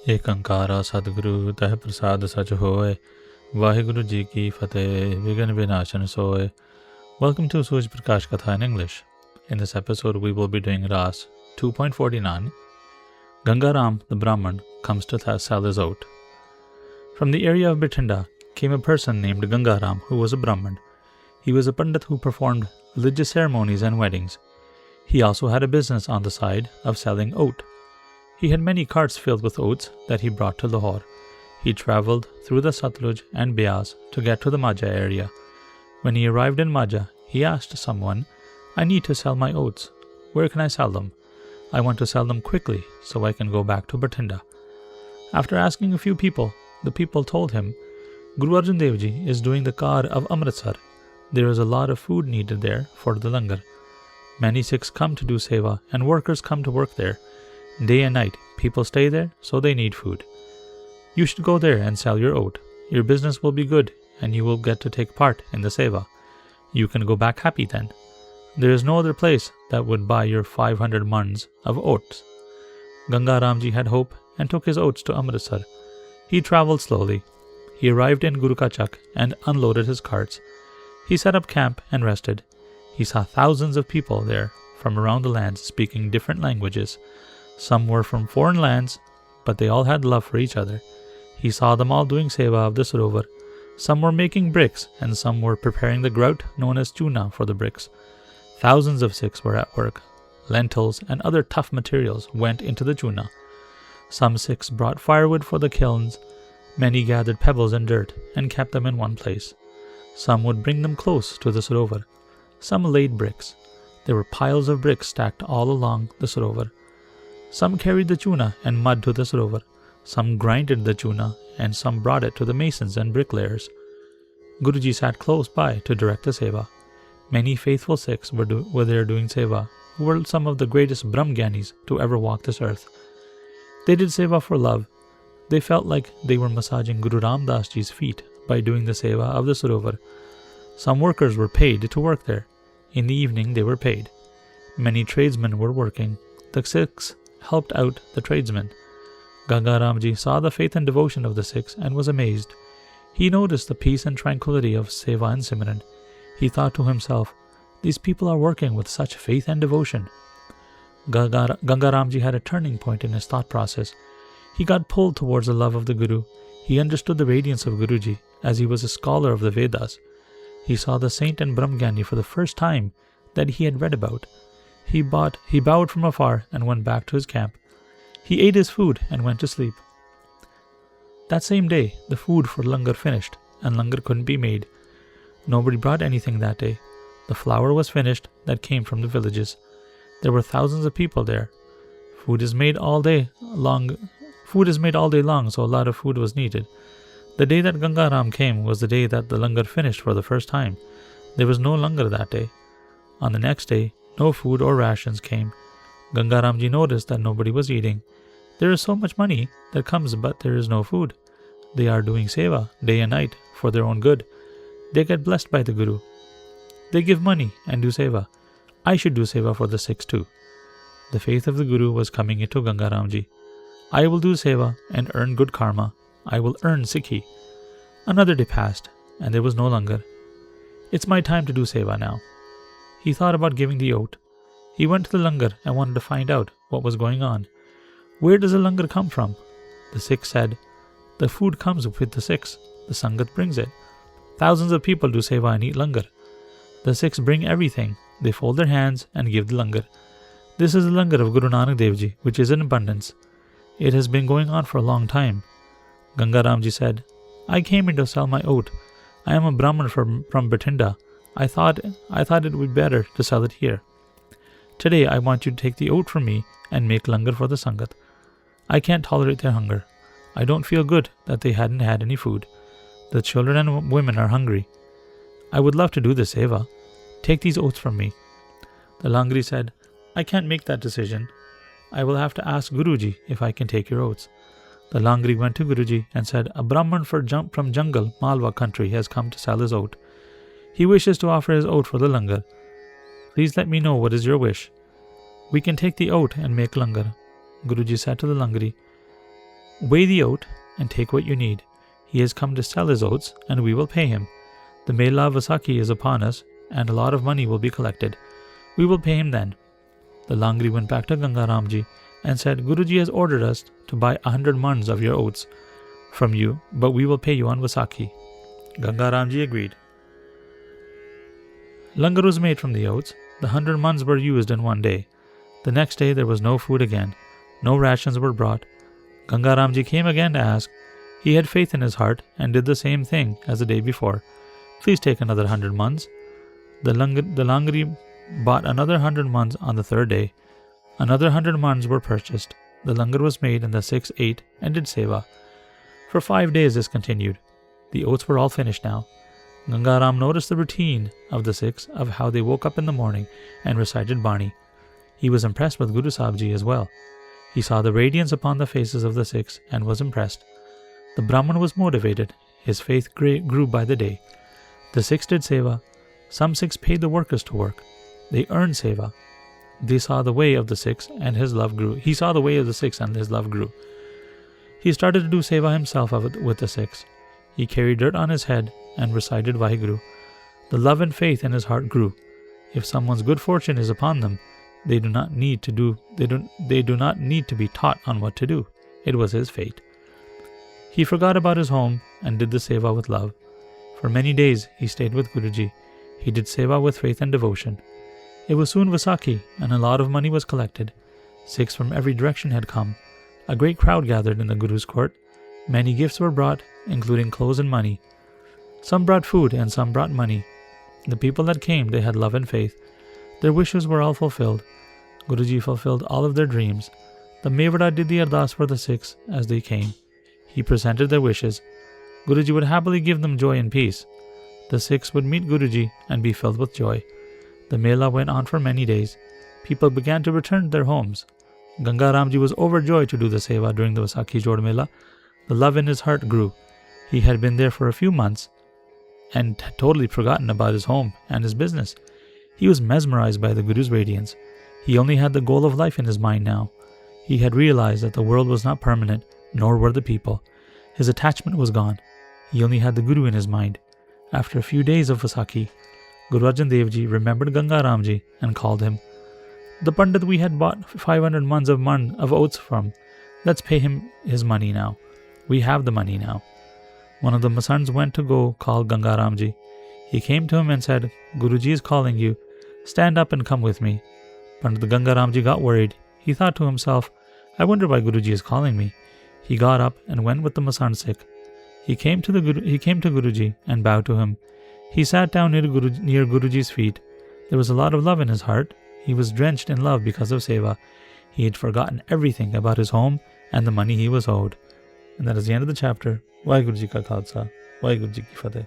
एक अंकारा सतगुरु तह प्रसाद सच होए. Waheguru ji ki fateh, Vigan Vinashan soe. Welcome to Suj Prakash Katha in English. In this episode we will be doing Raas 2.49. Ganga Ram the Brahmin comes to sell his oat. From the area of Bathinda came a person named Ganga Ram who was a Brahmin. He was a Pandit who performed religious ceremonies and weddings. He also had a business on the side of selling oat. He had many carts filled with oats that he brought to Lahore. He travelled through the Satluj and Beas to get to the Majha area. When he arrived in Majha, he asked someone, "I need to sell my oats. Where can I sell them? I want to sell them quickly so I can go back to Bathinda." After asking a few people, the people told him, "Guru Arjan Dev ji is doing the car of Amritsar. There is a lot of food needed there for the langar. Many Sikhs come to do seva and workers come to work there. Day and night, people stay there, so they need food. You should go there and sell your oat. Your business will be good and you will get to take part in the seva. You can go back happy then. There is no other place that would buy your 500 mans of oats." Ganga Ramji had hope and took his oats to Amritsar. He travelled slowly. He arrived in Gurukachak and unloaded his carts. He set up camp and rested. He saw thousands of people there from around the lands speaking different languages. Some were from foreign lands, but they all had love for each other. He saw them all doing seva of the sarovar. Some were making bricks, and some were preparing the grout known as chuna for the bricks. Thousands of Sikhs were at work. Lentils and other tough materials went into the chuna. Some Sikhs brought firewood for the kilns. Many gathered pebbles and dirt and kept them in one place. Some would bring them close to the sarovar. Some laid bricks. There were piles of bricks stacked all along the sarovar. Some carried the chuna and mud to the sarovar. Some grinded the chuna and some brought it to the masons and bricklayers. Guruji sat close by to direct the seva. Many faithful Sikhs were there doing seva, who were some of the greatest Brahmgyanis to ever walk this earth. They did seva for love. They felt like they were massaging Guru Ram Das Ji's feet by doing the seva of the sarovar. Some workers were paid to work there. In the evening they were paid. Many tradesmen were working. The Sikhs helped out the tradesmen. Ganga Ramji saw the faith and devotion of the Sikhs and was amazed. He noticed the peace and tranquility of Seva and Simran. He thought to himself, "These people are working with such faith and devotion." Ganga Ramji had a turning point in his thought process. He got pulled towards the love of the Guru. He understood the radiance of Guruji as he was a scholar of the Vedas. He saw the saint and Brahmgyani for the first time that he had read about. He bowed from afar and went back to his camp. He ate his food and went to sleep. That same day, the food for langar finished, and langar couldn't be made. Nobody brought anything that day. The flour was finished that came from the villages. There were thousands of people there. Food is made all day long, so a lot of food was needed. The day that Ganga Ram came was the day that the langar finished for the first time. There was no langar that day. On the next day, no food or rations came. Ganga Ramji noticed that nobody was eating. There is so much money that comes, but there is no food. They are doing seva day and night for their own good. They get blessed by the Guru. They give money and do seva. I should do seva for the Sikhs too. The faith of the Guru was coming into Ganga Ramji. I will do seva and earn good karma. I will earn Sikhi. Another day passed, and there was no langar. It's my time to do seva now. He thought about giving the oat. He went to the langar and wanted to find out what was going on. Where does the langar come from? The Sikh said, "The food comes with the Sikhs. The Sangat brings it. Thousands of people do seva and eat langar. The Sikhs bring everything. They fold their hands and give the langar. This is the langar of Guru Nanak Dev Ji, which is in abundance. It has been going on for a long time." Ganga Ramji said, "I came in to sell my oat. I am a Brahmin from Bathinda. I thought it would be better to sell it here. Today I want you to take the oat from me and make langar for the Sangat. I can't tolerate their hunger. I don't feel good that they hadn't had any food. The children and women are hungry. I would love to do the seva. Take these oats from me." The Langri said, "I can't make that decision. I will have to ask Guruji if I can take your oats." The Langri went to Guruji and said, "A Brahman from Jungle, Malwa country has come to sell his oat. He wishes to offer his oat for the langar. Please let me know what is your wish. We can take the oat and make langar." Guruji said to the Langri, Weigh the oat and take what you need. He has come to sell his oats, and we will pay him. The Mela of Vaisakhi is upon us, and a lot of money will be collected. We will pay him then." The Langri went back to Ganga Ramji and said, "Guruji has ordered us to buy 100 mans of your oats from you, but we will pay you on Vaisakhi." Ganga Ramji agreed. Langar was made from the oats. The 100 mans were used in one day. The next day there was no food again. No rations were brought. Ganga Ramji came again to ask. He had faith in his heart and did the same thing as the day before. "Please take another 100 mans." The Langri bought another 100 mans on the third day. Another 100 mans were purchased. The langar was made and the Sikhs ate and did seva. For 5 days this continued. The oats were all finished now. Ganga Ram noticed the routine of the Sikhs, of how they woke up in the morning and recited Bani. He was impressed with Guru Sahib Ji as well. He saw the radiance upon the faces of the Sikhs and was impressed. The Brahmin was motivated. His faith grew by the day. The Sikhs did seva. Some Sikhs paid the workers to work. They earned seva. They saw the way of the Sikhs and his love grew. He saw the way of the Sikhs and his love grew. He started to do seva himself with the Sikhs. He carried dirt on his head and recited Waheguru. The love and faith in his heart grew. If someone's good fortune is upon them, they do not need to be taught on what to do. It was his fate. He forgot about his home and did the seva with love. For many days he stayed with Guruji. He did seva with faith and devotion. It was soon Vaisakhi, and a lot of money was collected. Sikhs from every direction had come. A great crowd gathered in the Guru's court. Many gifts were brought, including clothes and money. Some brought food and some brought money. The people that came, they had love and faith. Their wishes were all fulfilled. Guruji fulfilled all of their dreams. The Mevada did the ardas for the Sikhs as they came. He presented their wishes. Guruji would happily give them joy and peace. The Sikhs would meet Guruji and be filled with joy. The Mela went on for many days. People began to return to their homes. Ganga Ramji was overjoyed to do the seva during the Vaisakhi Jod Mela. The love in his heart grew. He had been there for a few months and had totally forgotten about his home and his business. He was mesmerized by the Guru's radiance. He only had the goal of life in his mind now. He had realized that the world was not permanent, nor were the people. His attachment was gone. He only had the Guru in his mind. After a few days of Vaisakhi, Guru Arjan Dev Ji remembered Ganga Ramji and called him. "The Pandit we had bought 500 mans of oats from, let's pay him his money now. We have the money now." One of the Masans went to go call Ganga Ramji. He came to him and said, "Guruji is calling you. Stand up and come with me." Pandit Ganga Ramji got worried. He thought to himself, "I wonder why Guruji is calling me." He got up and went with the Masan Sikh. He came to Guruji and bowed to him. He sat down near Guruji's feet. There was a lot of love in his heart. He was drenched in love because of seva. He had forgotten everything about his home and the money he was owed. And that is the end of the chapter. Waheguru Ji Ka Khalsa, Waheguru Ji Ki Fateh.